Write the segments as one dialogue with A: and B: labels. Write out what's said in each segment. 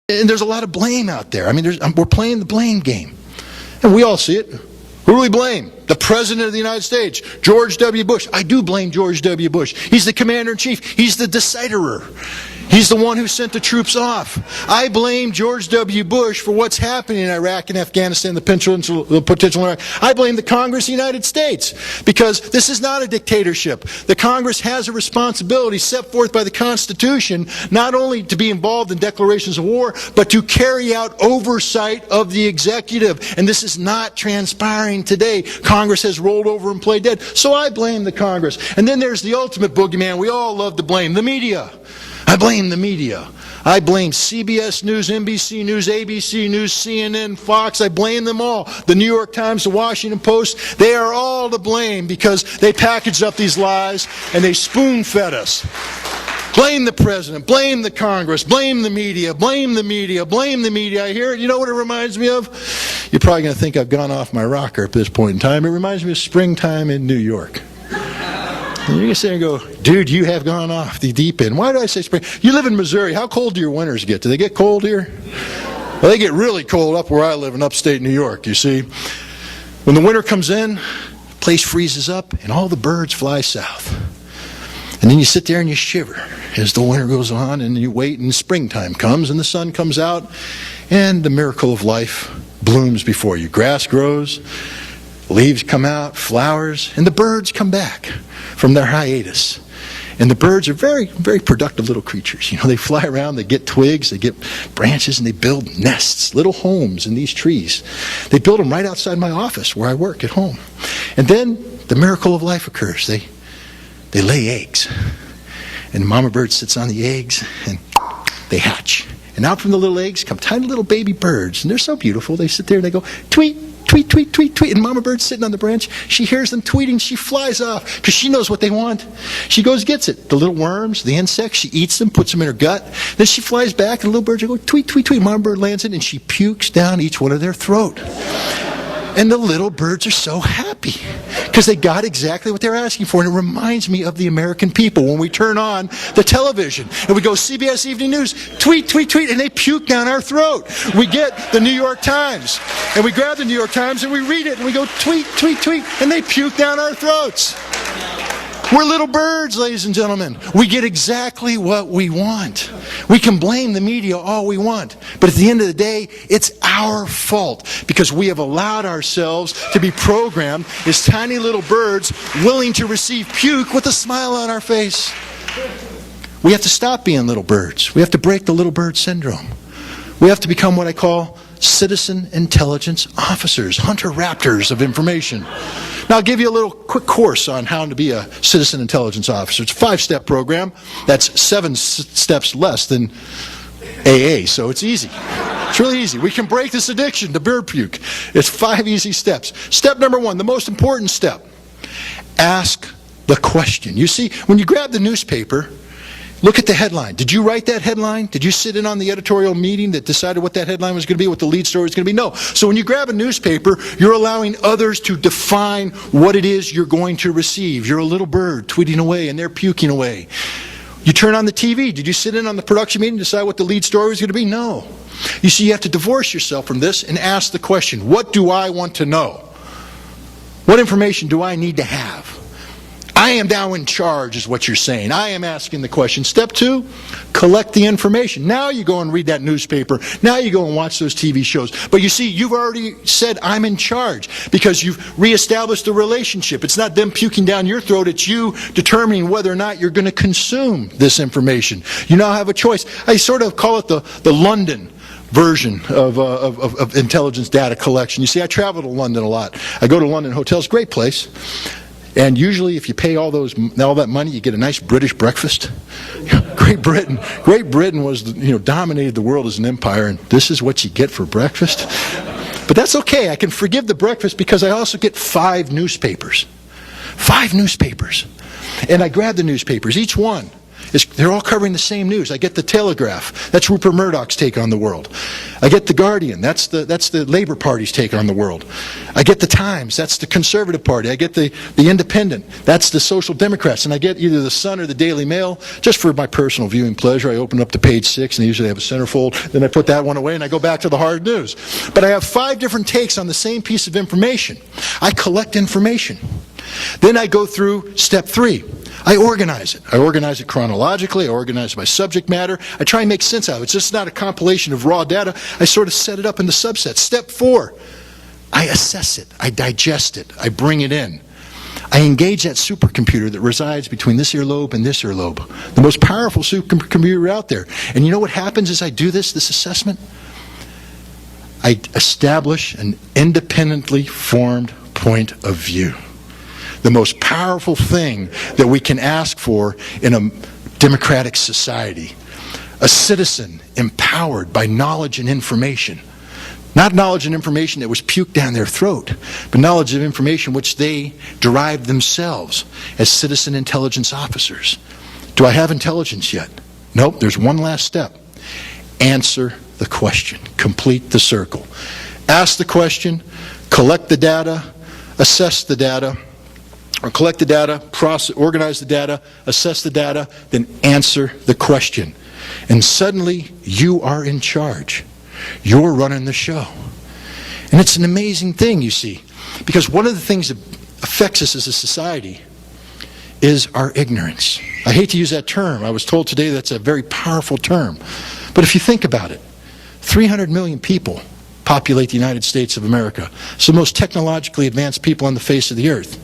A: And there's a lot of blame out there. I mean, we're playing the blame game. And we all see it. Who do we blame? The President of the United States, George W. Bush. I do blame George W. Bush. He's the commander-in-chief. He's the deciderer. He's the one who sent the troops off. I blame George W. Bush for what's happening in Iraq and Afghanistan, the potential Iraq. I blame the Congress of the United States because this is not a dictatorship. The Congress has a responsibility set forth by the Constitution not only to be involved in declarations of war, but to carry out oversight of the executive. And this is not transpiring today. Congress has rolled over and played dead. So I blame the Congress. And then there's the ultimate boogeyman we all love to blame, the media. I blame the media. I blame CBS News, NBC News, ABC News, CNN, Fox. I blame them all. The New York Times, the Washington Post, they are all to blame because they packaged up these lies and they spoon-fed us. Blame the president, blame the Congress, blame the media, blame the media, blame the media. I hear it. You know what it reminds me of? You're probably going to think I've gone off my rocker at this point in time. It reminds me of springtime in New York. And you can sit there and go, dude, you have gone off the deep end. Why do I say spring? You live in Missouri. How cold do your winters get? Do they get cold here? Well, they get really cold up where I live in upstate New York, you see. When the winter comes in, the place freezes up and all the birds fly south. And then you sit there and you shiver as the winter goes on and you wait and springtime comes and the sun comes out and the miracle of life blooms before you. Grass grows, leaves come out, flowers, and the birds come back from their hiatus. And the birds are very, very productive little creatures. You know, they fly around, they get twigs, they get branches, and they build nests, little homes in these trees. They build them right outside my office where I work at home. And then the miracle of life occurs. They lay eggs. And the mama bird sits on the eggs, and they hatch. And out from the little eggs come tiny little baby birds. And they're so beautiful. They sit there and they go, tweet, tweet, tweet, tweet, tweet. And mama bird's sitting on the branch. She hears them tweeting. She flies off because she knows what they want. She goes, gets it. The little worms, the insects, she eats them, puts them in her gut. Then she flies back and the little birds are going, tweet, tweet, tweet. Mama bird lands in and she pukes down each one of their throat. And the little birds are so happy because they got exactly what they're asking for. And it reminds me of the American people when we turn on the television and we go CBS Evening News, tweet, tweet, tweet, and they puke down our throat. We get the New York Times and we grab the New York Times and we read it and we go tweet, tweet, tweet, and they puke down our throats. We're little birds, ladies and gentlemen. We get exactly what we want. We can blame the media all we want. But at the end of the day, it's our fault because we have allowed ourselves to be programmed as tiny little birds willing to receive puke with a smile on our face. We have to stop being little birds. We have to break the little bird syndrome. We have to become what I call citizen intelligence officers, hunter raptors of information. Now I'll give you a little quick course on how to be a citizen intelligence officer. It's a 5-step program. That's 7 steps less than AA, so it's easy. It's really easy. We can break this addiction to bird puke. It's 5 easy steps. Step number 1, the most important step. Ask the question. You see, when you grab the newspaper, look at the headline. Did you write that headline? Did you sit in on the editorial meeting that decided what that headline was going to be, what the lead story was going to be? No. So when you grab a newspaper, you're allowing others to define what it is you're going to receive. You're a little bird tweeting away and they're puking away. You turn on the TV. Did you sit in on the production meeting and decide what the lead story was going to be? No. You see, you have to divorce yourself from this and ask the question, what do I want to know? What information do I need to have? I am now in charge is what you're saying. I am asking the question. Step 2, collect the information. Now you go and read that newspaper. Now you go and watch those TV shows. But you see, you've already said I'm in charge because you've reestablished a relationship. It's not them puking down your throat. It's you determining whether or not you're going to consume this information. You now have a choice. I sort of call it the London version of intelligence data collection. You see, I travel to London a lot. I go to London hotels. Great place. And usually if you pay all that money, you get a nice British breakfast. Great Britain was, dominated the world as an empire, and this is what you get for breakfast. But that's okay. I can forgive the breakfast because I also get 5 newspapers. 5 newspapers. And I grab the newspapers. Each one is they're all covering the same news. I get the Telegraph. That's Rupert Murdoch's take on the world. I get the Guardian. That's the Labour Party's take on the world. I get the Times. That's the Conservative Party. I get the Independent. That's the Social Democrats. And I get either the Sun or the Daily Mail. Just for my personal viewing pleasure, I open up to page 6, and I usually have a centerfold. Then I put that one away, and I go back to the hard news. But I have 5 different takes on the same piece of information. I collect information. Then I go through step 3. I organize it. I organize it chronologically. I organize it by subject matter. I try and make sense out of it. It's just not a compilation of raw data. I sort of set it up into subsets. Step 4, I assess it. I digest it. I bring it in. I engage that supercomputer that resides between this earlobe and this earlobe, the most powerful supercomputer out there. And you know what happens as I do this assessment? I establish an independently formed point of view. The most powerful thing that we can ask for in a democratic society. A citizen empowered by knowledge and information. Not knowledge and information that was puked down their throat, but knowledge of information which they derived themselves as citizen intelligence officers. Do I have intelligence yet? Nope, there's one last step. Answer the question. Complete the circle. Ask the question, collect the data, assess the data, or collect the data, organize the data, assess the data, then answer the question. And suddenly, you are in charge. You're running the show. And it's an amazing thing, you see, because one of the things that affects us as a society is our ignorance. I hate to use that term. I was told today that's a very powerful term. But if you think about it, 300 million people populate the United States of America. It's the most technologically advanced people on the face of the earth.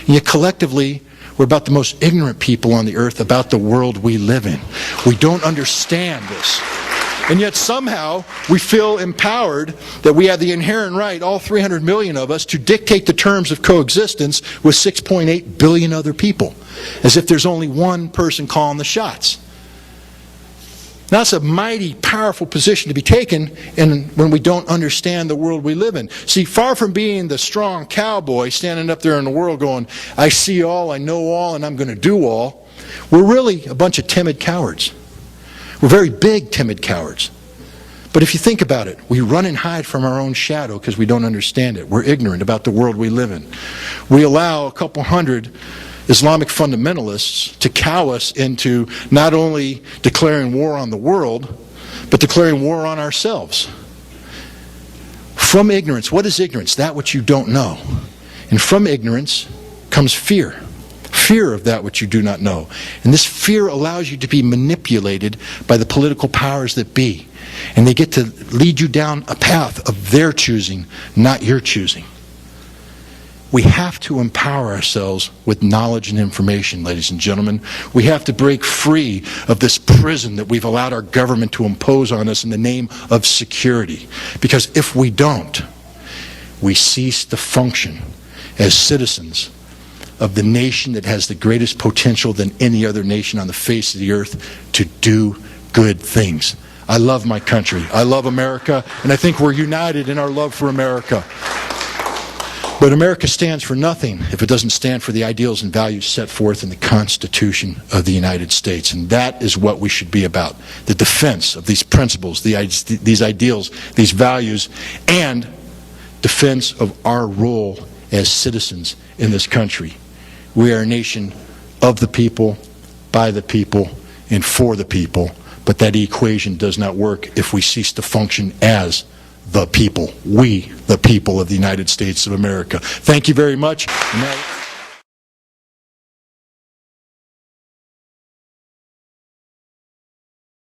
A: And yet collectively, we're about the most ignorant people on the earth about the world we live in. We don't understand this. And yet somehow we feel empowered that we have the inherent right, all 300 million of us, to dictate the terms of coexistence with 6.8 billion other people, as if there's only one person calling the shots. Now, that's a mighty powerful position to be taken when we don't understand the world we live in. See, far from being the strong cowboy standing up there in the world going, I see all, I know all, and I'm going to do all, we're really a bunch of timid cowards. We're very big, timid cowards. But if you think about it, we run and hide from our own shadow because we don't understand it. We're ignorant about the world we live in. We allow a couple hundred Islamic fundamentalists to cow us into not only declaring war on the world, but declaring war on ourselves. From ignorance, what is ignorance? That which you don't know. And from ignorance comes fear. Fear of that which you do not know. And this fear allows you to be manipulated by the political powers that be. And they get to lead you down a path of their choosing, not your choosing. We have to empower ourselves with knowledge and information, ladies and gentlemen. We have to break free of this prison that we've allowed our government to impose on us in the name of security. Because if we don't, we cease to function as citizens of the nation that has the greatest potential than any other nation on the face of the earth to do good things. I love my country. I love America, and I think we're united in our love for America. But America stands for nothing if it doesn't stand for the ideals and values set forth in the Constitution of the United States. And that is what we should be about. The defense of these principles, these ideals, these values, and defense of our role as citizens in this country. We are a nation of the people, by the people, and for the people. But that equation does not work if we cease to function as the people. We, the people of the United States of America. Thank you very much.